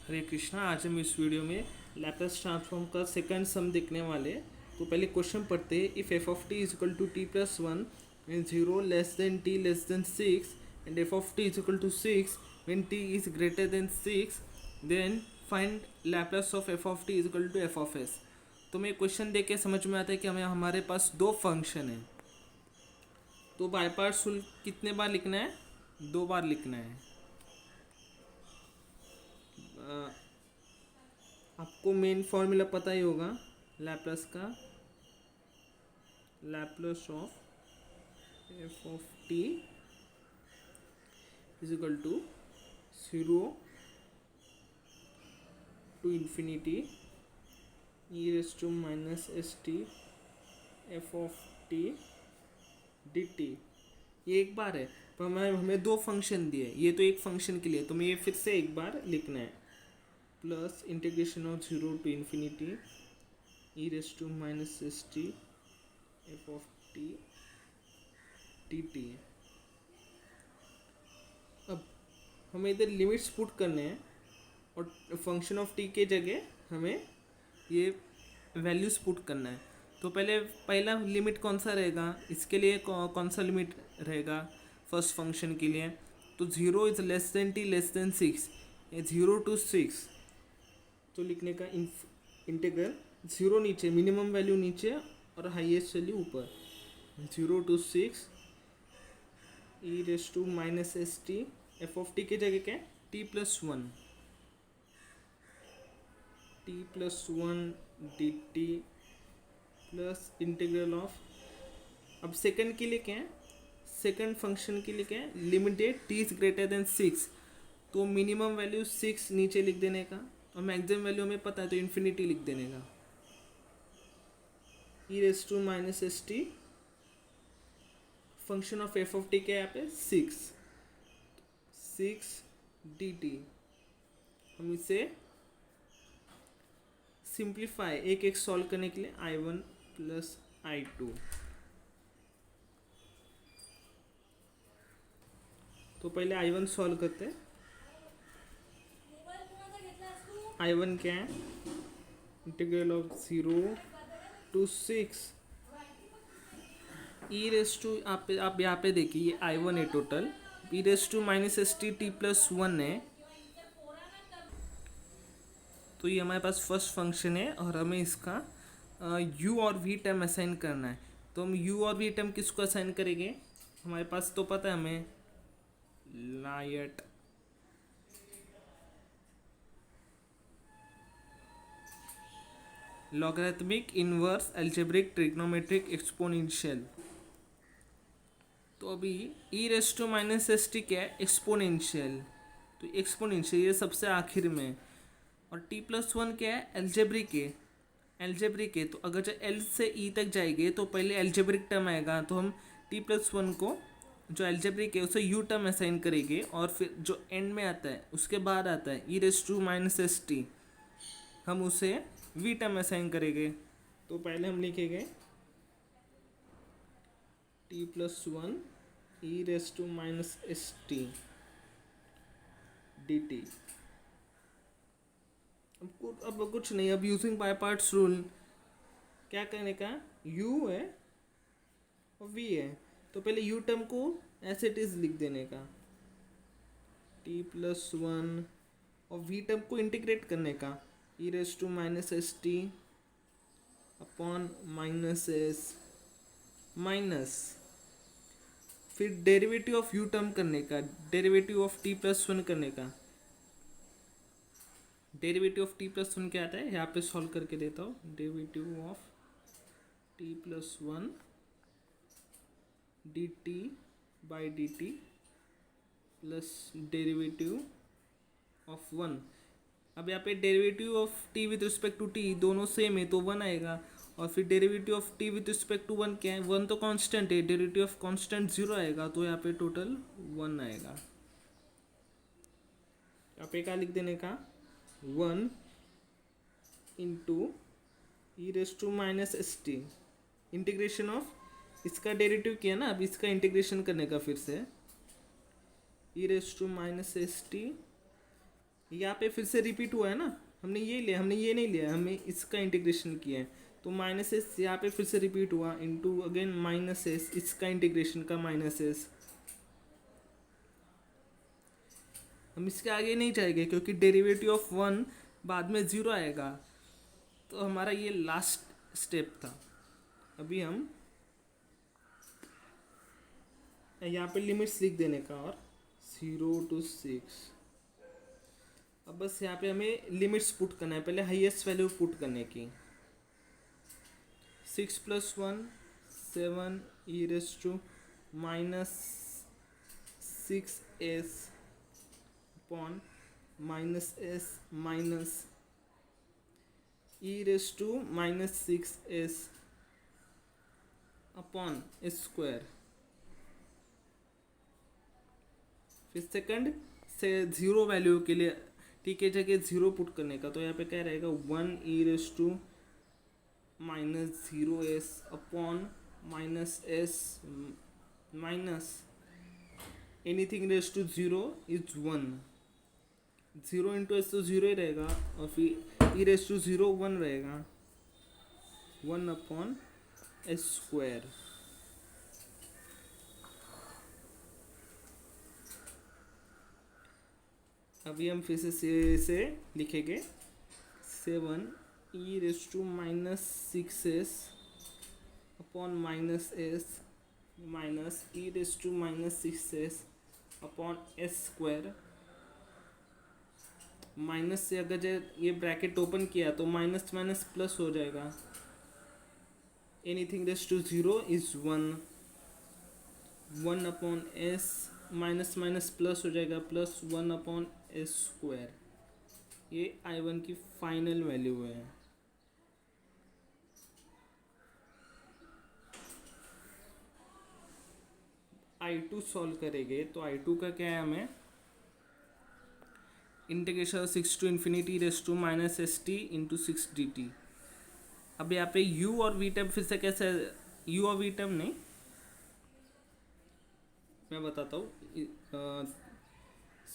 हरे कृष्णा। आज हम इस वीडियो में लैप्लास ट्रांसफॉर्म का सेकंड सम देखने वाले। तो पहले क्वेश्चन पढ़ते हैं। If f of t is equal to t plus one when 0 less than t less than 6 and f of t is equal to 6 when t is greater than 6, then find Laplace of f of t is equal to f of s। तो मैं question देख के समझ में आता है कि हमें हमारे पास दो फंक्शन है। तो बाय पार्ट्स रूल कितने बार लिखना है? दो बार लिखना है। आपको मेन फॉर्मूला पता ही होगा लैप्लास का। Laplace of f of t is equal to 0 to infinity e raise to minus s t f of t d t. ये एक बार है, पर हमें दो फंक्शन दिए। ये तो एक फंक्शन के लिए, तो मैं ये फिर से एक बार लिखना है। Plus integration of 0 to infinity e raise to minus s t f of t t t. अब हमें इधर लिमिट्स पुट करने हैं और फंक्शन ऑफ टी के जगह हमें ये वैल्यूज पुट करना है। तो पहला लिमिट कौन सा रहेगा? इसके लिए कौन सा लिमिट रहेगा फर्स्ट फंक्शन के लिए? तो 0 is less than t less than 6, 0 to 6। तो लिखने का इंटीग्रल 0 नीचे, मिनिमम वैल्यू नीचे और हाईएस्ट वैल्यू ऊपर। 0 to 6 e raise to minus s t f of t की जगह क्या है? T plus one d t plus integral of. अब सेकंड के लिए क्या है? सेकंड फंक्शन के लिए क्या है? Limited T is greater than 6। तो मिनिमम वैल्यू 6 नीचे लिख देने का और मैक्सिमम वैल्यू हमें पता है तो इन्फिनिटी लिख देने का। E raise to minus s t function of f of t क्या है यहाँ पे? 6 डी टी। हम इसे सिंप्लीफाई एक एक सॉल्व करने के लिए I1 प्लस I2। तो पहले I1 सॉल्व करते हैं। I1 क्या है? Integral of 0 to 6 e raise to, आप यहाँ पे देखिए ये I1 है total. E raise to minus s t t plus one है। तो ये हमारे पास फर्स्ट फंक्शन है और हमें इसका u और v टर्म असाइन करना है। तो हम u और v टर्म किसको असाइन करेंगे? हमारे पास तो पता है हमें LIATE logarithmic inverse algebraic trigonometric exponential. तो अभी e raise to minus s t क्या है? एक्सपोनेंशियल। तो एक्सपोनेंशियल ये सबसे आखिर में। और टी प्लस वन क्या है? एल्जेब्रिक है। तो अगर जो एल से ई तक जाएंगे तो पहले एल्जेब्रिक टर्म आएगा, तो हम टी प्लस वन को जो एल्जेब्रिक है उसे यू टर्म असाइन करेंगे और फिर जो एंड में आता है उसके बाद आता है e raise to minus s t, हम उसे वी टर्म असाइन करेंगे। तो पहले हम लिखेंगे t plus one e raise to minus s t d t. अब कुछ नहीं, अब यूजिंग बाय पार्ट्स रूल क्या करने का? u है और v है, तो पहले u टर्म को एज इट इज लिख देने का t प्लस वन और v टर्म को इंटीग्रेट करने का e raise to minus s t upon minus s minus, फिर डेरिवेटिव ऑफ u टर्म करने का, derivative of t plus one करने का। Derivative of t plus one क्या आता है? यहाँ पे सॉल्व करके देता हूँ। Derivative of t plus one d t by d t plus derivative of one. अब यहाँ पे derivative of t with respect to t दोनों सेम है तो वन आएगा, और फिर derivative of t with respect to one क्या है? वन तो कांस्टेंट है, डेरिवेटिव ऑफ कांस्टेंट 0 आएगा, तो यहाँ पे टोटल 1 आएगा। यहाँ पे क्या लिख देने का? 1 into e raise to minus s t integration of, इसका डेरिवेटिव किया ना, अब इसका इंटीग्रेशन करने का फिर से e raise to minus s t यहाँ पे फिर से रिपीट हुआ है ना, हमने ये लिया, हमने ये नहीं लिया, हमने इसका इंटीग्रेशन किया है, तो माइनस एस यहाँ पे फिर से रिपीट हुआ, इंटू अगेन माइनस एस, इसका इंटीग्रेशन का माइनस एस। हम इसके आगे नहीं जाएंगे क्योंकि डेरिवेटिव ऑफ वन बाद में ज़ीरो आएगा, तो हमारा ये लास्ट स्टेप था। अभी हम यहाँ पे लिमिट्स लिख देने का, और 0 to 6। अब बस यहाँ पे हमें लिमिट्स पुट करना है, पहले हाईएस्ट वैल्यू पुट करने की। 6 + 1 7 e−6s upon -s minus e−6s upon square. फिर सेकंड से ज़ीरो वैल्यू के लिए टी के जगह ज़ीरो पुट करने का, तो यहाँ पे क्या रहेगा 1 e−0s upon -s minus anything raise to zero is 1। 0 × s तो ज़ीरो ही रहेगा, और फिर e−0 1 रहेगा, 1/s²। अभी हम फिर से लिखेंगे 7 e−6s upon -s minus e−6s upon s²। Minus से अगर ये ब्रैकेट ओपन किया तो माइनस माइनस प्लस हो जाएगा, anything raise to zero is 1, 1/s minus minus plus हो जाएगा, प्लस 1/s²। ये I1 की फाइनल वैल्यू है। I2 सॉल्व करेंगे तो I2 का क्या है, हमें इंटीग्रेशन 6 to ∞ e−st × 6 dt। अब यहाँ पे u और v टर्म फिर से कैसे, u और v टर्म नहीं, मैं बताता हूँ।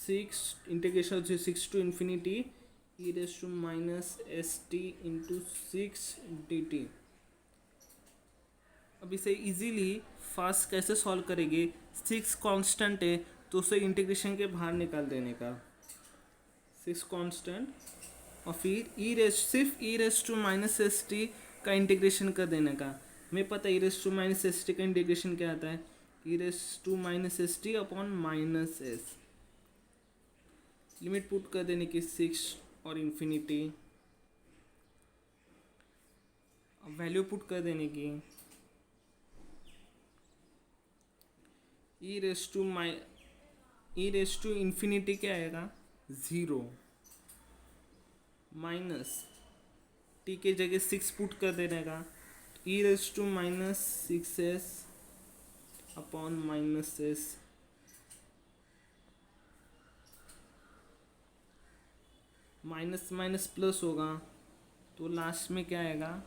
6 to ∞ e−st × 6 dt। अब इसे इजीली फास्ट कैसे सॉल्व करेंगे, 6 कांस्टेंट है तो उसे इंटीग्रेशन के बाहर निकाल देने का, 6 कांस्टेंट, और फिर सिर्फ e−st का इंटीग्रेशन कर देने का। हमें पता है e−st का इंटीग्रेशन क्या आता है, e−st upon -s। Limit put कर देने की 6 और इन्फिनिटी, वैल्यू पुट कर देने की e∞ क्या आएगा 0, माइनस टी के जगह 6 पुट कर देने का, e−6s upon -s। Minus minus plus होगा तो लास्ट में क्या आएगा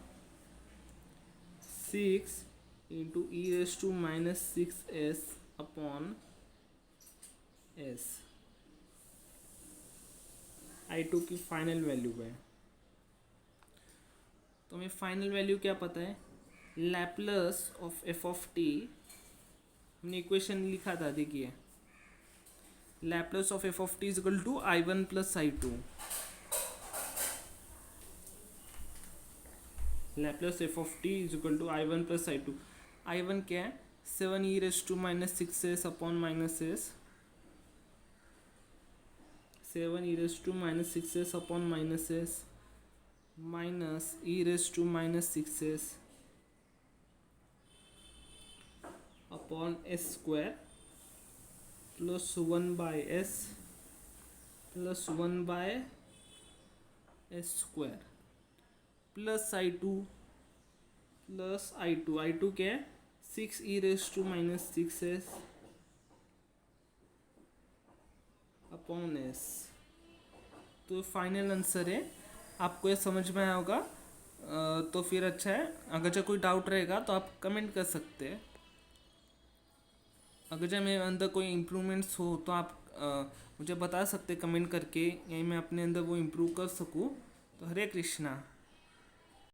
6 × e−6s अपॉन s। I2 की फाइनल वैल्यू है। तो हमें फाइनल वैल्यू क्या पता है, Laplace of f of t, हमने इक्वेशन लिखा था, देखिए Laplace of f of t is equal to I1 + I2। Laplace f of t is equal to I1 + I2। I1 क्या है 7 e−6s upon -s, 7 e−6s upon -s minus e−6s upon s² plus 1/s plus 1/s² plus I2 क्या है 6 e−6s upon s। तो final answer है। आपको ये समझ में आया होगा, तो फिर अच्छा है। अगर जो कोई डाउट रहेगा तो आप कमेंट कर सकते हैं। अगर जो मेरे अंदर कोई इम्प्रूवमेंट्स हो तो आप मुझे बता सकते कमेंट करके, यही मैं अपने अंदर वो इम्प्रूव कर सकूँ। तो हरे कृष्णा।